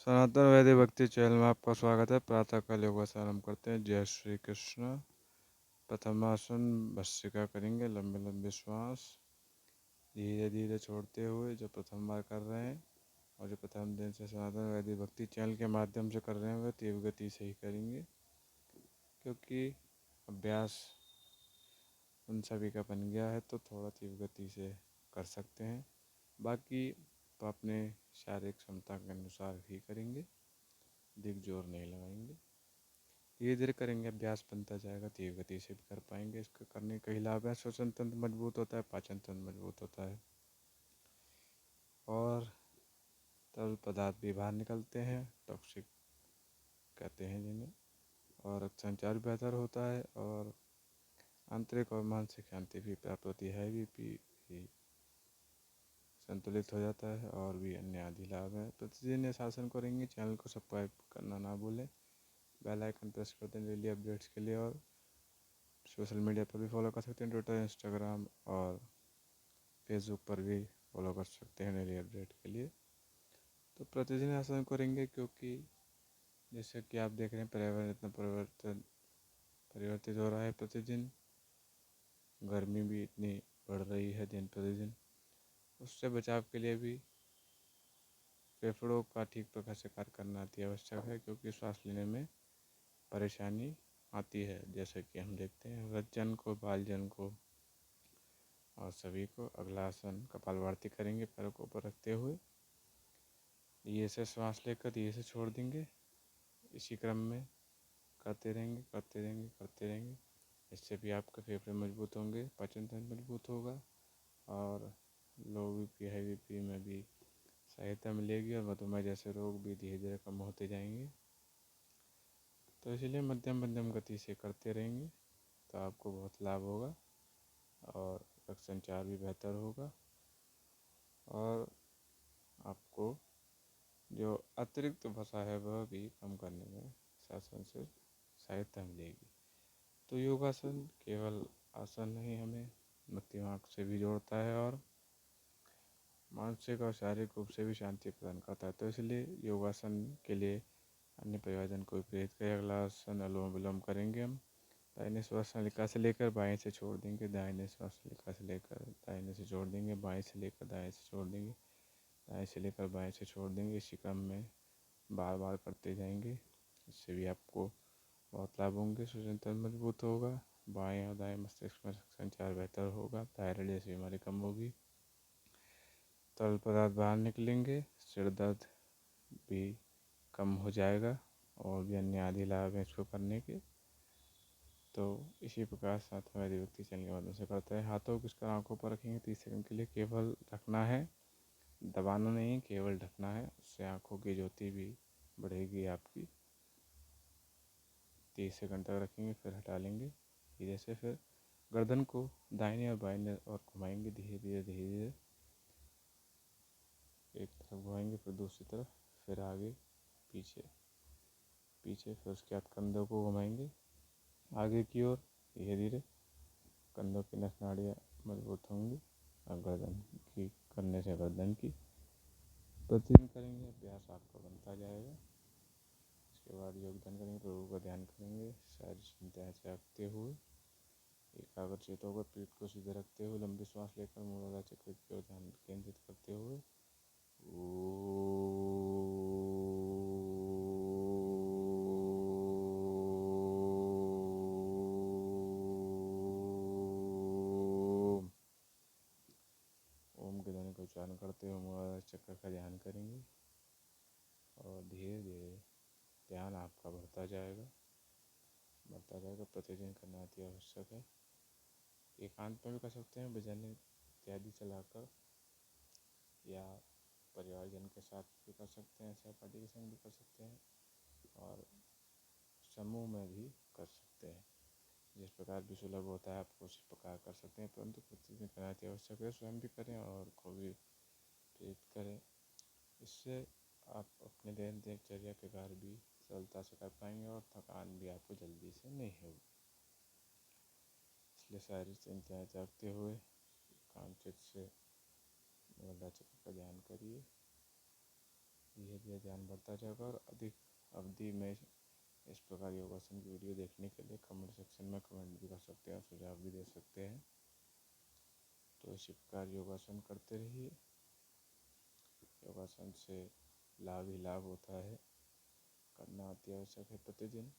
सनातन वैदिक भक्ति चैनल में आपका स्वागत है। प्रातःकाल योग से आरंभ करते हैं। जय श्री कृष्ण। प्रथमासन भस्त्रिका करेंगे। लंबे लंबे श्वास धीरे धीरे छोड़ते हुए जो प्रथम बार कर रहे हैं और जो प्रथम दिन से सनातन वैदिक भक्ति चैनल के माध्यम से कर रहे हैं वह तीव्र गति से ही करेंगे, क्योंकि अभ्यास उन सभी का बन गया है तो थोड़ा तीव्र गति से कर सकते हैं। बाकी तो अपने शारीरिक क्षमता के अनुसार ही करेंगे, अधिक जोर नहीं लगाएंगे। धीरे धीरे करेंगे, अभ्यास बनता जाएगा, तीव्र गति से भी कर पाएंगे। इसका करने का ही लाभ है। श्वसन तंत्र मजबूत होता है, पाचन तंत्र मजबूत होता है और तरल पदार्थ भी बाहर निकलते हैं, टॉक्सिक कहते हैं जिन्हें, और रक्त संचार भी बेहतर होता है और आंतरिक और मानसिक शांति भी प्राप्त होती है। बीपी भी संतुलित हो जाता है और भी अन्य आदि लाभ है। प्रतिदिन इस आसन करेंगे। चैनल को सब्सक्राइब करना ना भूलें, बेल आइकन प्रेस कर दें डेली अपडेट्स के लिए। और सोशल मीडिया पर भी फॉलो कर सकते हैं, ट्विटर, इंस्टाग्राम और फेसबुक पर भी फॉलो कर सकते हैं डेली अपडेट के लिए। तो प्रतिदिन आसन करेंगे, क्योंकि जैसे कि आप देख रहे हैं पर्यावरण इतना परिवर्तित हो रहा है प्रतिदिन। गर्मी भी इतनी बढ़ रही है दिन प्रतिदिन। उससे बचाव के लिए भी फेफड़ों का ठीक प्रकार से कार्य करना अति आवश्यक है, क्योंकि सांस लेने में परेशानी आती है। जैसे कि हम देखते हैं वृद्धजन को, बालजन को और सभी को। अगला आसन कपालभाति करेंगे, पैरों को ऊपर रखते हुए धीरे से श्वास लेकर धीरे से छोड़ देंगे। इसी क्रम में करते रहेंगे करते रहेंगे करते रहेंगे। इससे भी आपके फेफड़े मजबूत होंगे, पाचन तंत्र मजबूत होगा और लो बीपी, हाई बीपी में भी सहायता मिलेगी और मधुमेह जैसे रोग भी धीरे धीरे कम होते जाएंगे। तो इसलिए मध्यम मध्यम गति से करते रहेंगे तो आपको बहुत लाभ होगा और रक्त संचार भी बेहतर होगा और आपको जो अतिरिक्त वसा है वह भी कम करने में शासन से सहायता मिलेगी। तो योगासन केवल आसन नहीं, हमें दिमाग से भी जोड़ता है और मानसिक और शारीरिक रूप से भी शांति प्रदान करता है। तो इसलिए योगासन के लिए अन्य परिवारजन को भी प्रेरित करें। अगला आसन अनुलोम विलोम करेंगे हम। दाहिने श्वास नलिका से लेकर बाएं से छोड़ देंगे, दाहिने श्वास नलिका से लेकर दाहिने से छोड़ देंगे, बाएं से लेकर दाएं से छोड़ देंगे, दाएं से लेकर बाएं से छोड़ देंगे। इसी क्रम में बार बार करते जाएंगे। इससे भी आपको बहुत लाभ होंगे। श्वसन तंत्र मजबूत होगा, बाएं और दाएं मस्तिष्क में संचार बेहतर होगा, थायराइड जैसी बीमारी कम होगी, तरल पदार्थ बाहर निकलेंगे, सिर दर्द भी कम हो जाएगा और भी अन्य आदि लाभ हैं इसको करने के। तो इसी प्रकार साथ में व्यक्ति चलने के माध्यम से करता है। हाथों को इसका आंखों पर रखेंगे 30 सेकंड के लिए। केवल रखना है, दबाना नहीं, केवल ढकना है। उससे आंखों की ज्योति भी बढ़ेगी आपकी। 30 सेकंड तक रखेंगे, फिर हटा लेंगे धीरे से। फिर गर्दन को दाहिने और बाएं और घुमाएंगे धीरे धीरे धीरे धीरे। एक तरफ घुमाएंगे, फिर दूसरी तरफ, फिर आगे पीछे पीछे, फिर उसके बाद कंधों को घुमाएंगे आगे की ओर धीरे धीरे। कंधों की नस नाड़ियाँ मजबूत होंगी और गर्दन की करने से गर्दन की। प्रतिदिन करेंगे, अभ्यास आपका बनता जाएगा। इसके बाद योगदान करेंगे, प्रभु का ध्यान करेंगे, शारीरिक चिंताएं त्यागते हुए, एकाग्रचित होकर पीठ को सीधे रखते हुए लंबी सांस लेकर मूलाधार चक्र की ओर ध्यान केंद्रित करते हुए ओम के ध्वनि का उच्चारण करते हुए मूलाधार चक्र का ध्यान करेंगे और धीरे धीरे ध्यान आपका बढ़ता जाएगा। प्रतिदिन करना अति आवश्यक है। एकांत में भी कर सकते हैं, भजन इत्यादि चलाकर, या परिवारजन के साथ भी कर सकते हैं, सहपाठी के संग भी कर सकते हैं और समूह में भी कर सकते हैं। जिस प्रकार भी सुलभ होता है आपको उसी प्रकार कर सकते हैं, परंतु प्रतिदिन करना अति आवश्यक है। स्वयं भी करें और को भी प्रेरित करें। इससे आप अपने दिनचर्या के कार्य भी सरलता से कर पाएंगे और थकान भी आपको जल्दी से नहीं होगी। इसलिए शारीरिक चिंताएं त्यागते हुए एकांत चित्त से मूलाधार चक्र का ध्यान करिए। धीरे धीरे ध्यान बढ़ता जाएगा। और अधिक अवधि में इस प्रकार योगासन की वीडियो देखने के लिए कमेंट सेक्शन में कमेंट भी कर सकते हैं, सुझाव भी दे सकते हैं। तो इसी प्रकार योगासन करते रहिए। योगासन से लाभ ही लाभ होता है, करना अति आवश्यक है प्रतिदिन,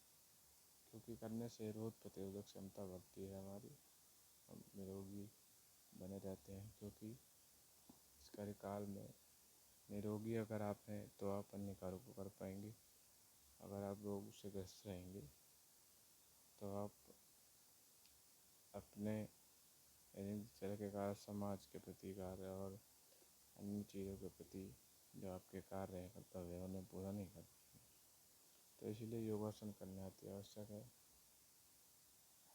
क्योंकि करने से रोग प्रतिरोधक क्षमता बढ़ती है हमारी, हम निरोगी बने रहते हैं। क्योंकि इस कार्यकाल में निरोगी अगर आप हैं तो आप अन्य कार्यों को कर पाएंगे। अगर आप रोग से ग्रस्त रहेंगे तो आप अपने दिनचर्या के कार्य, समाज के प्रति कार्य और अन्य चीज़ों के प्रति जो आपके कार्य हैं, कर्तव्य, उन्हें पूरा नहीं कर पाएंगे। तो इसलिए योगासन करना अति आवश्यक है।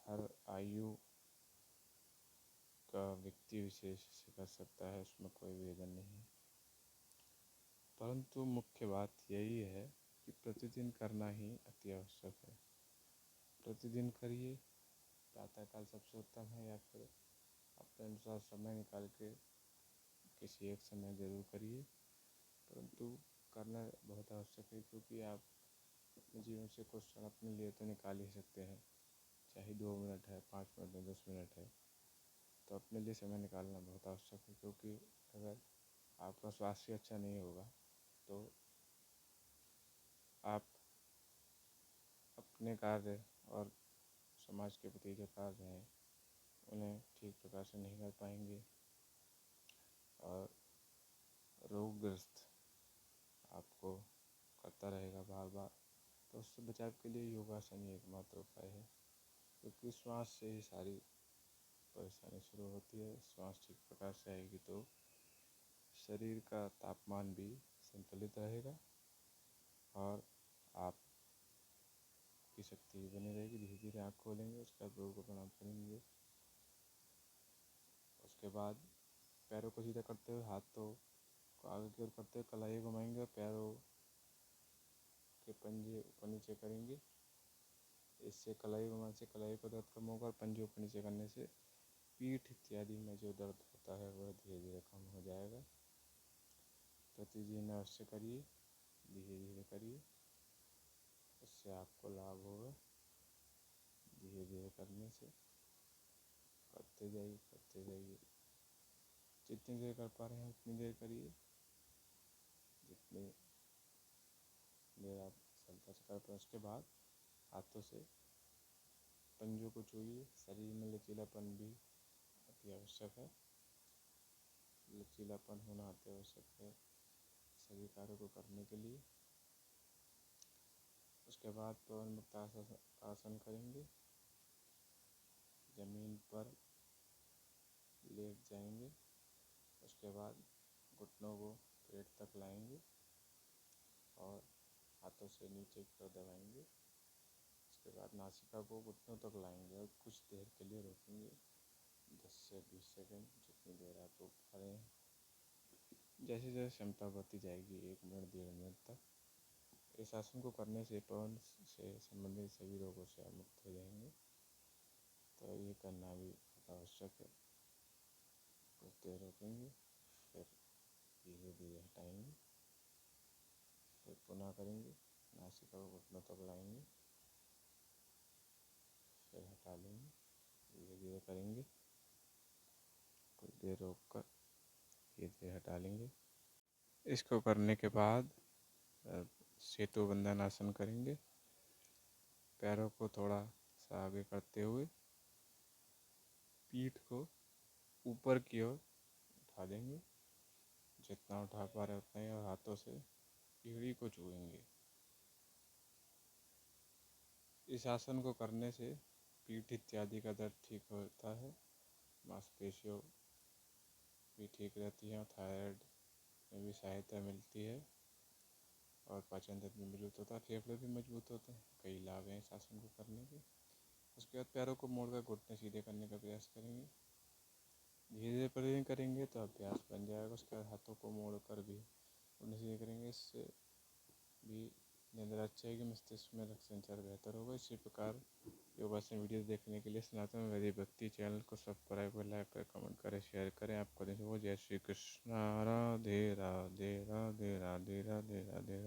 हर आयु का व्यक्ति विशेष से कर सकता है, उसमें कोई भेदन नहीं है। परंतु मुख्य बात यही है कि प्रतिदिन करना ही अति आवश्यक है। प्रतिदिन करिए, प्रातःकाल सबसे उत्तम है, या फिर अपने अनुसार समय निकाल के किसी एक समय ज़रूर करिए। परंतु करना बहुत आवश्यक है, क्योंकि आप अपने जीवन से कुछ क्षण अपने लिए तो निकाल ही सकते हैं, चाहे 2 मिनट है, 5 मिनट है, 10 मिनट है। तो अपने लिए समय निकालना बहुत आवश्यक है, क्योंकि अगर आपका स्वास्थ्य अच्छा नहीं होगा तो आप अपने कार्य और समाज के प्रति जो कार्य हैं उन्हें ठीक प्रकार से नहीं कर पाएंगे, और रोगग्रस्त आपको करता रहेगा बार बार। तो उससे बचाव के लिए योगासन ही एकमात्र उपाय है, क्योंकि श्वास से ही सारी परेशानी शुरू होती है। श्वास ठीक प्रकार से आएगी तो शरीर का तापमान भी संतुलित रहेगा और आप की शक्ति भी बनी रहेगी। धीरे धीरे आँख खोलेंगे, उसके बाद प्रभु को प्रणाम करेंगे। उसके बाद पैरों को सीधा करते हुए हाथों को आगे की ओर करते हुए कलाई घुमाएंगे और पैरों के पंजे ऊपर नीचे करेंगे। इससे कलाई घुमाने से कलाई का दर्द कम होगा, और पंजे ऊपर नीचे करने से पीठ इत्यादि में जो दर्द होता है वह धीरे धीरे कम हो जाएगा। प्रतिदिन अवश्य करिए, धीरे धीरे करिए, उससे आपको लाभ होगा। धीरे धीरे करने से करते जाइए, करते जाइए। जितनी देर कर पा रहे हैं उतनी देर करिए, जितनी देर आप सरलता से कर पाए। उसके बाद हाथों से पंजों को छूइए। शरीर में लचीलापन भी अति आवश्यक है, लचीलापन होना अति आवश्यक है सभी कार्यों को करने के लिए। उसके बाद पवन मुक्त आसन करेंगे, ज़मीन पर लेट जाएंगे। उसके बाद घुटनों को पेट तक लाएंगे और हाथों से नीचे की ओर दबाएंगे। उसके बाद नासिका को घुटनों तक लाएंगे और कुछ देर के लिए रोकेंगे, 10 से 20 सेकंड, जितनी देर आप रोक पा रहे हैं। जैसे जैसे क्षमता बढ़ती जाएगी, 1 मिनट 1.5 मिनट तक इस आसन को करने से पवन से संबंधित सभी रोगों से आप मुक्त हो जाएंगे। तो ये करना भी बहुत आवश्यक है। कुछ देर रोकेंगे, फिर धीरे धीरे हटाएंगे, फिर पुनः करेंगे। नासिका को घुटनों तक लाएंगे, फिर हटा लेंगे, धीरे धीरे करेंगे। कुछ देर रोक कर धीरे धीरे हटा लेंगे। इसको करने के बाद सेतु बंधन आसन करेंगे। पैरों को थोड़ा सा आगे करते हुए पीठ को ऊपर की ओर उठा देंगे, जितना उठा पा रहे उतना ही, और हाथों से एड़ी को छूएंगे। इस आसन को करने से पीठ इत्यादि का दर्द ठीक होता है, मांसपेशियों भी ठीक रहती हैं, थायराइड में भी सहायता मिलती है, और पाचन तंत्र भी मजबूत होता है, फेफड़े भी मजबूत होते हैं। कई लाभ हैं इस आसन को करने के। उसके बाद पैरों को मोड़कर घुटने सीधे करने का प्रयास करेंगे। धीरे धीरे प्रतिदिन करेंगे तो अभ्यास बन जाएगा। उसके बाद हाथों को मोड़ कर भी घुटने सीधे करेंगे। इससे भी निंद्रा अच्छी आएगी, मस्तिष्क में रक्त संचार बेहतर होगा। इसी प्रकार योगासन वीडियो देखने के लिए सनातन वैदिक भक्ति चैनल को सब्सक्राइब करें, लाइक करें, कमेंट करें, शेयर करें। आपको दिन शुभ हो। जय श्री कृष्ण। राधे राधे राधे राधे राधे राधे राधे।